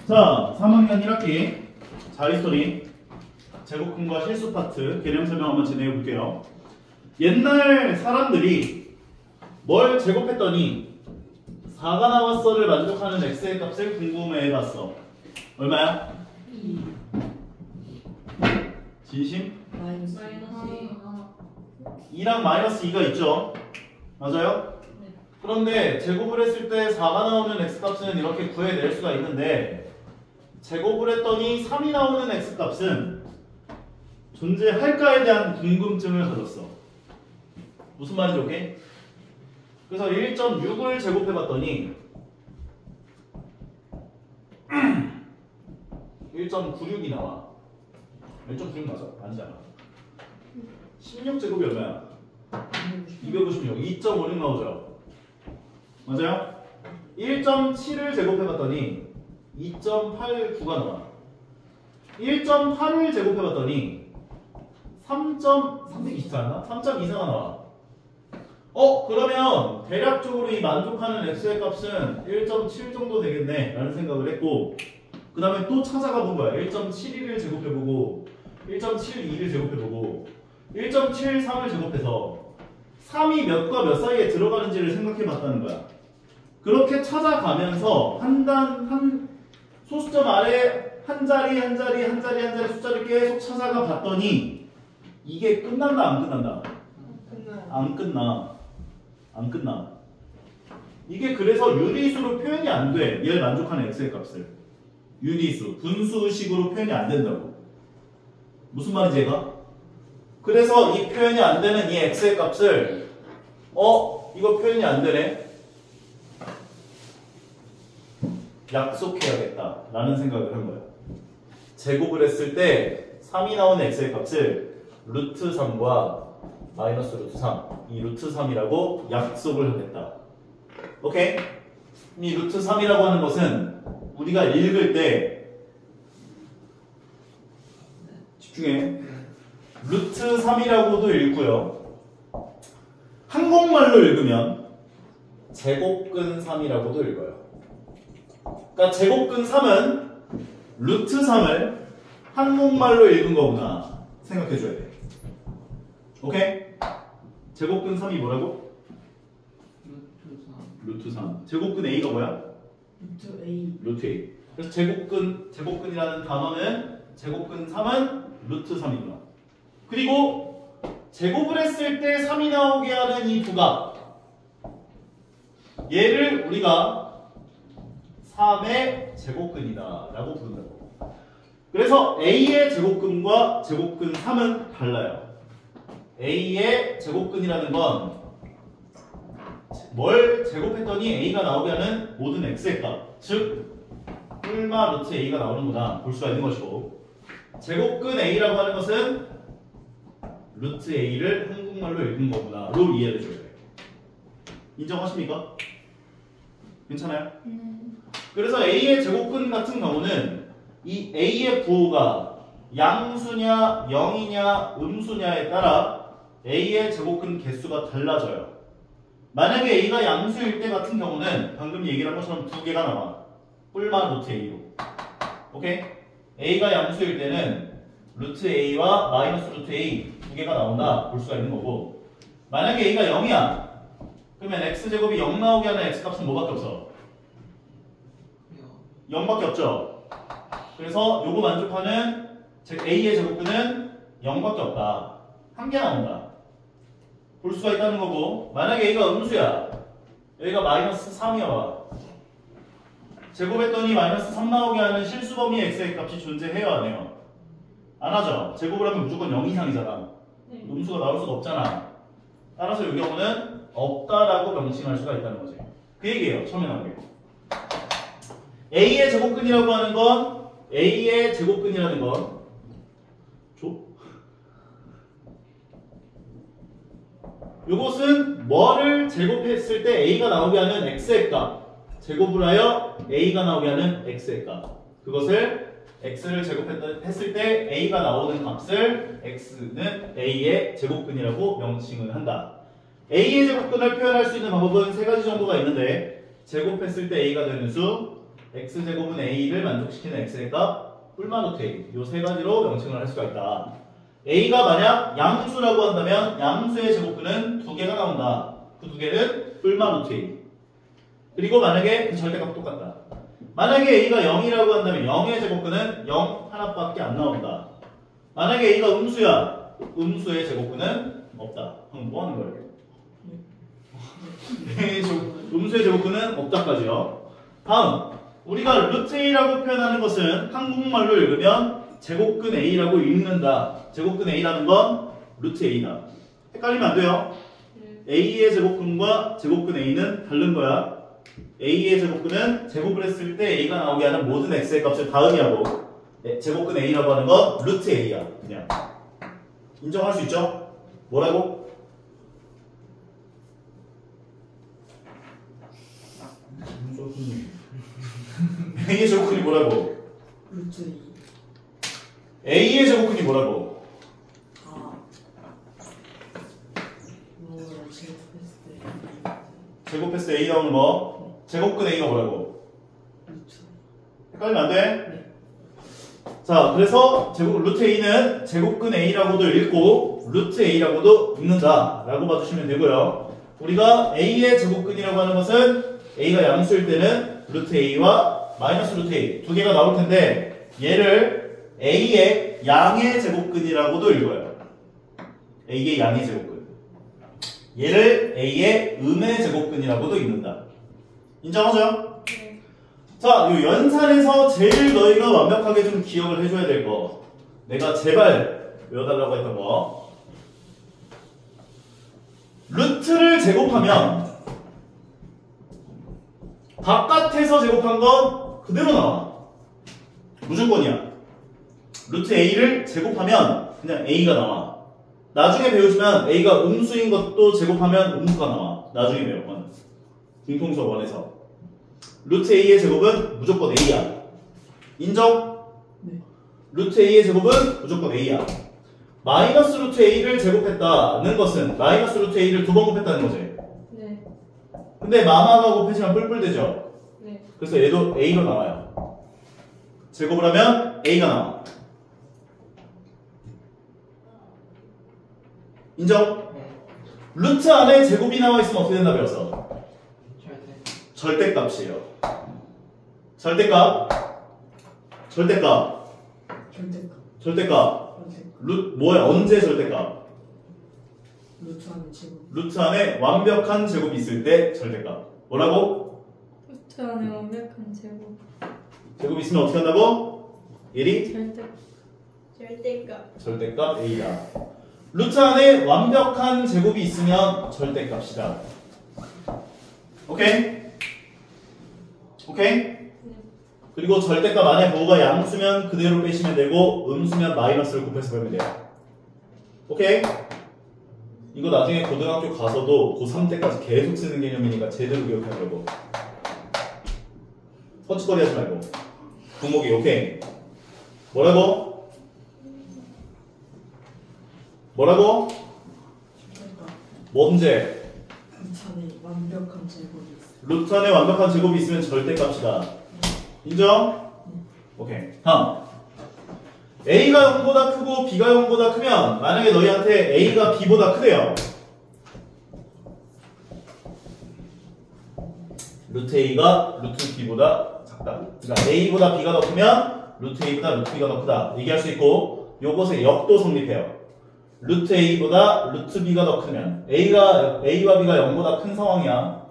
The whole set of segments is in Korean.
자, 3학년 1학기 자리스토리 제곱근과 실수 파트 개념 설명 한번 진행해 볼게요. 옛날 사람들이 뭘 제곱했더니 4가 나왔어를 만족하는 x의 값을 궁금해 봤어. 얼마야? 2 진심? 마이너스 2랑 마이너스 2가 있죠? 맞아요? 네. 그런데 제곱을 했을 때 4가 나오는 x값은 이렇게 구해낼 수가 있는데 제곱을 했더니 3이 나오는 x값은 존재할까에 대한 궁금증을 가졌어. 무슨 말인지 오케이? 그래서 1.6을 제곱해봤더니 1.96이 나와. 1.96 맞아? 아니잖아. 16제곱이 얼마야? 256. 2.56 나오죠? 맞아요? 1.7을 제곱해봤더니 2.89가 나와. 1.8을 제곱해봤더니 3.324나? 3.24가 나와. 그러면 대략적으로 이 만족하는 x의 값은 1.7 정도 되겠네 라는 생각을 했고, 그 다음에 또 찾아가 본 거야. 1.71을 제곱해보고 1.72를 제곱해보고 1.73을 제곱해서 3이 몇과 몇 사이에 들어가는지를 생각해봤다는 거야. 그렇게 찾아가면서 한 소수점 아래 한 자리 숫자를 계속 찾아가 봤더니 이게 끝난다 안 끝난다? 안 끝나. 이게 그래서 유리수로 표현이 안 돼. 얘를 만족하는 x의 값을. 유리수, 분수식으로 표현이 안 된다고. 무슨 말인지 얘가? 그래서 이 표현이 안 되는 이 x의 값을 이거 표현이 안 되네. 약속해야겠다 라는 생각을 한 거야. 제곱을 했을 때 3이 나오는 x의 값을 루트 3과 마이너스 루트 3, 이 루트 3이라고 약속을 하겠다. 오케이? 이 루트 3이라고 하는 것은 우리가 읽을 때 집중해. 루트 3이라고도 읽고요. 한국말로 읽으면 제곱근 3이라고도 읽어요. 그러니까 제곱근 3은 루트 3을 한국말로 읽은 거구나 생각해줘야 돼. 오케이? 제곱근 3이 뭐라고? 루트 3. 제곱근 A가 뭐야? 루트 A. 그래서 제곱근이라는 단어는 제곱근 3은 루트 3이구나. 그리고 제곱을 했을 때 3이 나오게 하는 이 부각, 얘를 우리가 3의 제곱근이다 라고 부른다고. 그래서 A의 제곱근과 제곱근 3은 달라요. A의 제곱근이라는 건 뭘 제곱했더니 A가 나오게 하는 모든 X의 값, 즉 뿔마 루트 A가 나오는구나 볼 수가 있는 것이고, 제곱근 A라고 하는 것은 루트 A를 한국말로 읽은 거구나로 이해를 해줘야 돼요. 인정하십니까? 괜찮아요? 그래서 A의 제곱근 같은 경우는 이 A의 부호가 양수냐 0이냐 음수냐에 따라 A의 제곱근 개수가 달라져요. 만약에 A가 양수일 때 같은 경우는 방금 얘기한 것처럼 두 개가 나와. 뿔마 루트 A로. 오케이? A가 양수일 때는 루트 A와 마이너스 루트 A 두 개가 나온다 볼 수가 있는 거고, 만약에 A가 0이야 그러면 X제곱이 0 나오게 하는 X값은 뭐밖에 없어? 0밖에 없죠. 그래서 요거 만족하는 A의 제곱근은 0밖에 없다. 한 개 나온다 볼 수가 있다는 거고, 만약에 A가 음수야, 여기가 마이너스 3이야. 제곱했더니 마이너스 3 나오게 하는 실수 범위 x의 값이 존재해요 안 해요? 안 하죠. 제곱을 하면 무조건 0 이상이잖아. 음수가 나올 수가 없잖아. 따라서 이 경우는 없다라고 명칭할 수가 있다는 거지. 그 얘기예요. 처음에 나온 게. A의 제곱근이라고 하는 건, A의 제곱근이라는 건 요것은 뭐를 제곱했을 때 A가 나오게 하는 X의 값, 제곱을 하여 A가 나오게 하는 X의 값, 그것을 X를 제곱했을 때 A가 나오는 값을 X는 A의 제곱근이라고 명칭을 한다. A의 제곱근을 표현할 수 있는 방법은 세 가지 정도가 있는데, 제곱했을 때 A가 되는 수, x제곱은 a를 만족시키는 x의 값 뿔마 루트 a. 요 세 가지로 명칭을 할 수가 있다. a가 만약 양수라고 한다면 양수의 제곱근은 두 개가 나온다. 그 두 개는 뿔마 루트 a. 그리고 만약에 그 절대값 똑같다. 만약에 a가 0이라고 한다면 0의 제곱근은 0 하나밖에 안 나온다. 만약에 a가 음수야. 음수의 제곱근은 없다. 그럼 뭐 하는 거예요? 음수의 제곱근은 없다까지요. 다음, 우리가 루트 a라고 표현하는 것은 한국말로 읽으면 제곱근 a라고 읽는다. 제곱근 a라는 건 루트 a다. 헷갈리면 안 돼요. a의 제곱근과 제곱근 a는 다른 거야. a의 제곱근은 제곱을 했을 때 a가 나오게 하는 모든 x의 값을 다 의미하고, 제곱근 a라고 하는 건 루트 a야. 그냥 인정할 수 있죠? 뭐라고? a의 제곱근이 뭐라고? 루트 a의 제곱근이 뭐라고? 제곱했을 때 a 나오는 뭐? 제곱근 a가 뭐라고? 루트. 헷갈리면 안 돼? 네. 자, 그래서 루트 a는 제곱근 a라고도 읽고 루트 a라고도 읽는다 라고 봐주시면 되고요. 우리가 a의 제곱근이라고 하는 것은 a가 양수일 때는 루트 a와 마이너스 루트 a 두 개가 나올 텐데, 얘를 a의 양의 제곱근이라고도 읽어요. a의 양의 제곱근. 얘를 a의 음의 제곱근이라고도 읽는다. 인정하죠? 네. 자, 이 연산에서 제일 너희가 완벽하게 좀 기억을 해줘야 될 거. 내가 제발 외워달라고 했던 거. 루트를 제곱하면 바깥에서 제곱한 건 그대로 나와. 무조건이야. 루트 a를 제곱하면 그냥 a가 나와. 나중에 배우지만 a가 음수인 것도 제곱하면 음수가 나와. 나중에 배우면 공통수업 원에서 루트 a의 제곱은 무조건 a야. 인정? 네. 루트 a의 제곱은 무조건 a야. 마이너스 루트 a를 제곱했다는 것은 마이너스 루트 a를 두 번 곱했다는 거지. 네. 근데 마마가 곱해지면 뿔뿔 되죠. 네. 그래서 얘도 a로 나와요. 제곱을 하면 a가 나와. 인정? 네. 루트 안에 제곱이 나와 있으면 어떻게 된다 배웠어? 절대. 절대값이에요. 절대값. 절대값. 절대값. 절대값. 절대. 뭐야? 언제 절대값? 루트 안에 제곱. 루트 안에 완벽한 제곱이 있을 때 절대값. 뭐라고? 루트 안에 완벽한 제곱. 제곱이 있으면 어떻게 한다고? 얘리? 절대값. 절대값 a다. 루트 안에 완벽한 제곱이 있으면 절대값이다. 오케이? 오케이? 그리고 절대값 안에 뭐가 양수면 그대로 빼시면 되고 음수면 마이너스를 곱해서 빼면 돼요. 오케이? 이거 나중에 고등학교 가서도 고3 때까지 계속 쓰는 개념이니까 제대로 기억하려고. 헛짓거리 하지 말고. 분목이 오케이. 뭐라고? 뭐라고? 절대값. 뭔제? 루트 안에 완벽한 제곱이 있어. 루트 안에 완벽한 제곱이 있으면 절대값이다. 인정? 오케이. 다음. a가 0보다 크고 b가 0보다 크면 만약에 너희한테 a가 b보다 크대요. 루트 a가 루트 b보다 작다. 그러니까 a보다 b가 더 크면 루트 a보다 루트 b가 더 크다. 얘기할 수 있고 요것의 역도 성립해요. 루트 a보다 루트 b가 더 크면 a와 b가 0보다 큰 상황이야.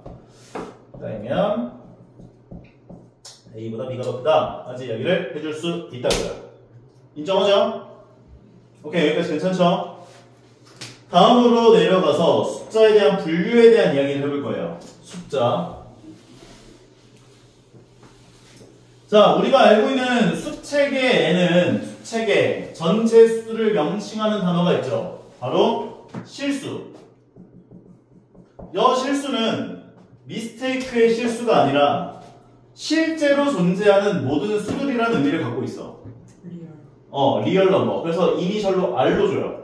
그러면 a보다 b가 더 크다. 아직 이야기를 해줄 수 있다고요. 인정하죠? 오케이, 여기까지 괜찮죠? 다음으로 내려가서 숫자에 대한 분류에 대한 이야기를 해볼 거예요. 숫자. 자, 우리가 알고 있는 수책에는 수책에 전체 수를 명칭하는 단어가 있죠. 바로 실수. 여 실수는 미스테이크의 실수가 아니라 실제로 존재하는 모든 수들이라는 의미를 갖고 있어. 리얼. 리얼 넘버. 그래서 이니셜로 R로 줘요.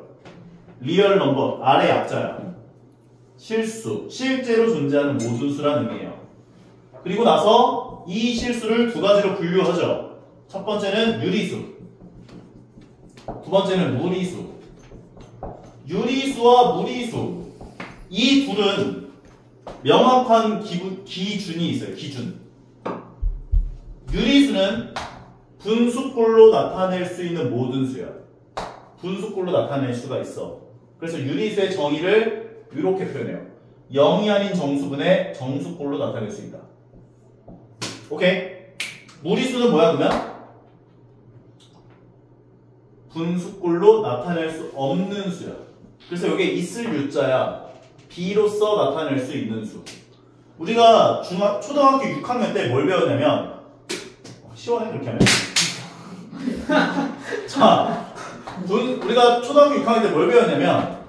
리얼 넘버. R의 약자야. 실수. 실제로 존재하는 모든 수라는 의미예요. 그리고 나서 그래서 이 실수를 두 가지로 분류하죠. 첫 번째는 유리수, 두 번째는 무리수. 유리수와 무리수, 이 둘은 명확한 기준이 있어요. 기준. 유리수는 분수꼴로 나타낼 수 있는 모든 수야. 분수꼴로 나타낼 수가 있어. 그래서 유리수의 정의를 이렇게 표현해요. 0이 아닌 정수분의 정수꼴로 나타낼 수 있다. 오케이? 무리수는 뭐야 그러면? 분수꼴로 나타낼 수 없는 수야. 그래서 여기에 있을 유자야. B로서 나타낼 수 있는 수. 우리가 초등학교 6학년 때 뭘 배웠냐면, 시원해 그렇게 하면. 자, 우리가 초등학교 6학년 때 뭘 배웠냐면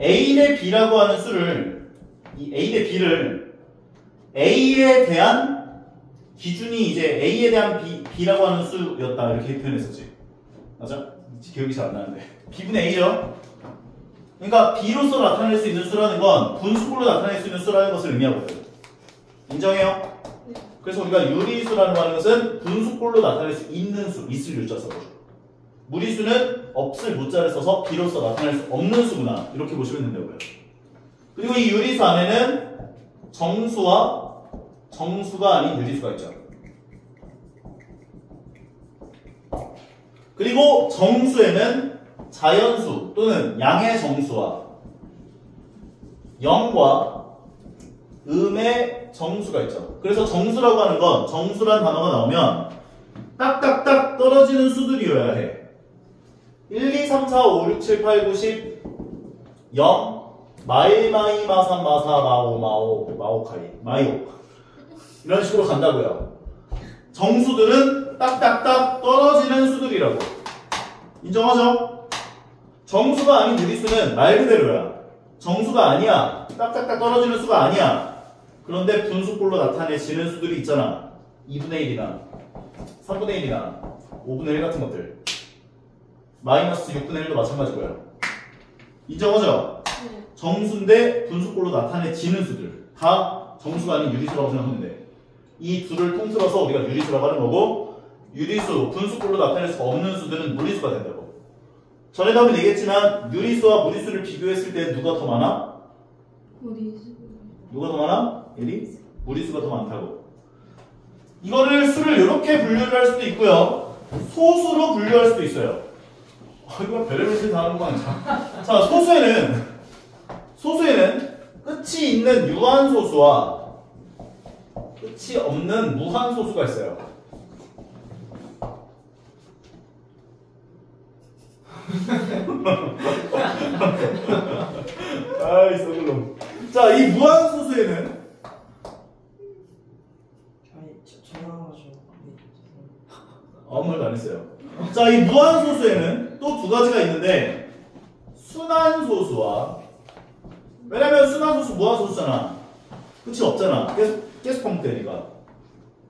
A 대 B라고 하는 수를, 이 A 대 B를 A에 대한 기준이 이제 A에 대한 B라고 하는 수였다 이렇게 표현했었지. 맞아? 기억이 잘 안 나는데 B분의 A죠? 그러니까 B로서 나타낼 수 있는 수라는 건 분수꼴로 나타낼 수 있는 수라는 것을 의미하거든. 인정해요? 그래서 우리가 유리수라는 거 하는 것은 분수꼴로 나타낼 수 있는 수, 있을 유자 써보죠. 무리수는 없을 무자를 써서 B로서 나타낼 수 없는 수구나 이렇게 보시면 된다고요. 그리고 이 유리수 안에는 정수와 정수가 아닌 유리수가 있죠. 그리고 정수에는 자연수 또는 양의 정수와 영과 음의 정수가 있죠. 그래서 정수라고 하는 건 정수란 단어가 나오면 딱딱딱 떨어지는 수들이어야 해. 1, 2, 3, 4, 5, 6, 7, 8, 9, 10 0 마일 마이 마삼 마사 마오 마오 마오카이 마이오 이런 식으로 간다고요. 정수들은 딱딱딱 떨어지는 수들이라고. 인정하죠? 정수가 아닌 유리수는 말 그대로야. 정수가 아니야. 딱딱딱 떨어지는 수가 아니야. 그런데 분수꼴로 나타내지는 수들이 있잖아. 2분의 1이나 3분의 1이나 5분의 1 같은 것들. 마이너스 6분의 1도 마찬가지고요. 인정하죠? 네. 정수인데 분수꼴로 나타내지는 수들 다 정수가 아닌 유리수라고 생각하면 돼. 이 둘을 통틀어서 우리가 유리수라고 하는 거고, 유리수, 분수꼴로 나타낼 수가 없는 수들은 무리수가 된다고. 전에도 한번 얘기했지만 유리수와 무리수를 비교했을 때 누가 더 많아? 무리수. 누가 더 많아? 1이? 무리수가 더 많다고. 이거를 수를 이렇게 분류를 할 수도 있고요, 소수로 분류할 수도 있어요. 이거 별의별 소리 다 하는 거 아니야? 자, 소수에는 끝이 있는 유한소수와 끝이 없는 무한소수가 있어요. 아이 썩을놈. 자, 이 무한소수에는 전화가지고 아무 말도 안 했어요. 자, 이 무한소수에는 또 두 가지가 있는데, 순환소수와, 왜냐면 순환소수 무한소수잖아. 끝이 없잖아. 계속 반복되니까.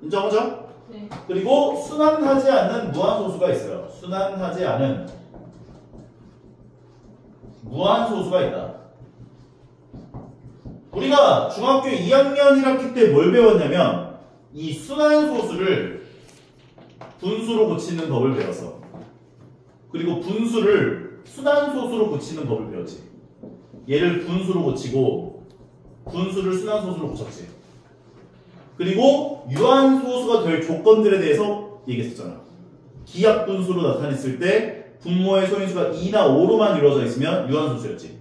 인정하죠? 네. 그리고 순환하지 않는 무한소수가 있어요. 순환하지 않은 무한소수가 있다. 우리가 중학교 2학년 1학기 때 뭘 배웠냐면 이 순환소수를 분수로 고치는 법을 배웠어. 그리고 분수를 순환소수로 고치는 법을 배웠지. 얘를 분수로 고치고 분수를 순환소수로 고쳤지. 그리고 유한소수가 될 조건들에 대해서 얘기했었잖아. 기하분수로 나타냈을 때 분모의 소인수가 2나 5로만 이루어져 있으면 유한소수였지.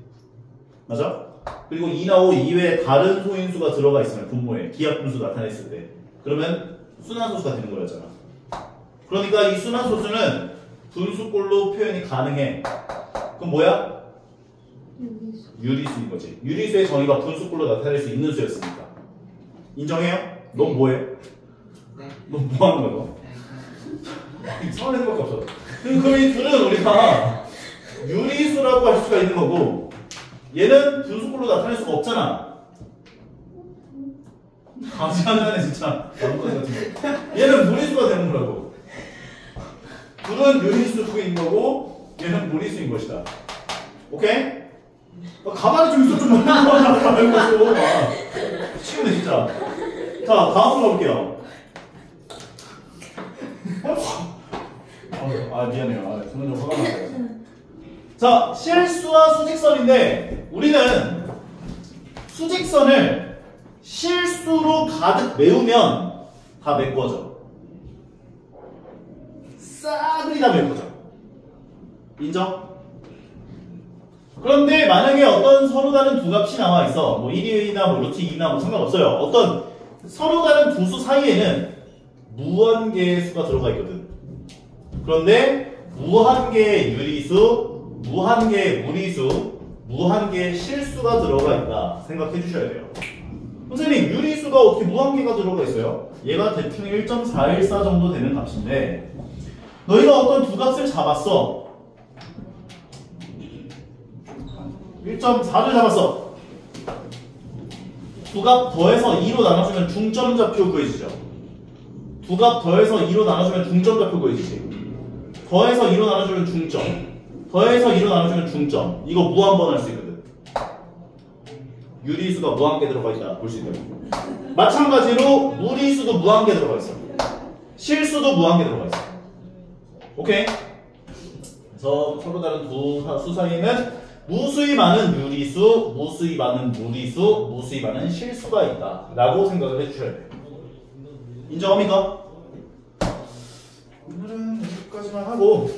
맞아? 그리고 2나 5 이외에 다른 소인수가 들어가 있으면 분모에 기하분수 나타냈을 때 그러면 순환소수가 되는 거였잖아. 그러니까 이 순환소수는 분수꼴로 표현이 가능해. 그럼 뭐야? 유리수. 유리수인 거지. 유리수의 정의가 분수꼴로 나타낼 수 있는 수였으니까. 인정해요? 너 뭐해? 네. 너 뭐 하는 거야, 너? 이상한 애들밖에 없어. 그럼 이 둘은 우리가 유리수라고 할 수가 있는 거고, 얘는 분수꼴로 나타낼 수가 없잖아. 가지한다네 진짜. 나뭇가지 같은 거. 얘는 무리수가 되는 거라고. 둘은 유리수인 거고, 얘는 무리수인 것이다. 오케이? 가만히 좀 있어, 좀 말고 있어. 미치겠네 진짜. 자, 다음으로 가볼게요. 아 미안해요. 아, 순간 좀 화가 났어요. 자, 실수와 수직선인데 우리는 수직선을 실수로 가득 메우면 다 메꿔져. 싸그리 다 메꿔져. 인정? 그런데 만약에 어떤 서로 다른 두 값이 나와 있어. 뭐 1이나 뭐 루트 2나 뭐 상관없어요. 어떤 서로 다른 두 수 사이에는 무한개의 수가 들어가 있거든. 그런데 무한개의 유리수, 무한개의 무리수, 무한개의 실수가 들어가 있다 생각해 주셔야 돼요. 선생님, 유리수가 어떻게 무한개가 들어가 있어요? 얘가 대충 1.414 정도 되는 값인데 너희가 어떤 두 값을 잡았어. 1.4를 잡았어. 두 값 더해서 2로 나눠주면 중점좌표 구해지죠. 두 값 더해서 2로 나눠주면 중점좌표 구해지지. 더해서 2로 나눠주면 중점, 더해서 2로 나눠주면 중점. 이거 무한번 할 수 있거든. 유리수가 무한개 들어가 있다 볼 수 있다. 마찬가지로 무리수도 무한개 들어가 있어. 실수도 무한개 들어가 있어. 오케이? 그래서 서로 다른 두 수 사이에는 무수히 많은 유리수, 무수히 많은 무리수, 무수히 많은 실수가 있다 라고 생각을 해주셔야 돼요. 인정합니까? 오늘은 여기까지만 하고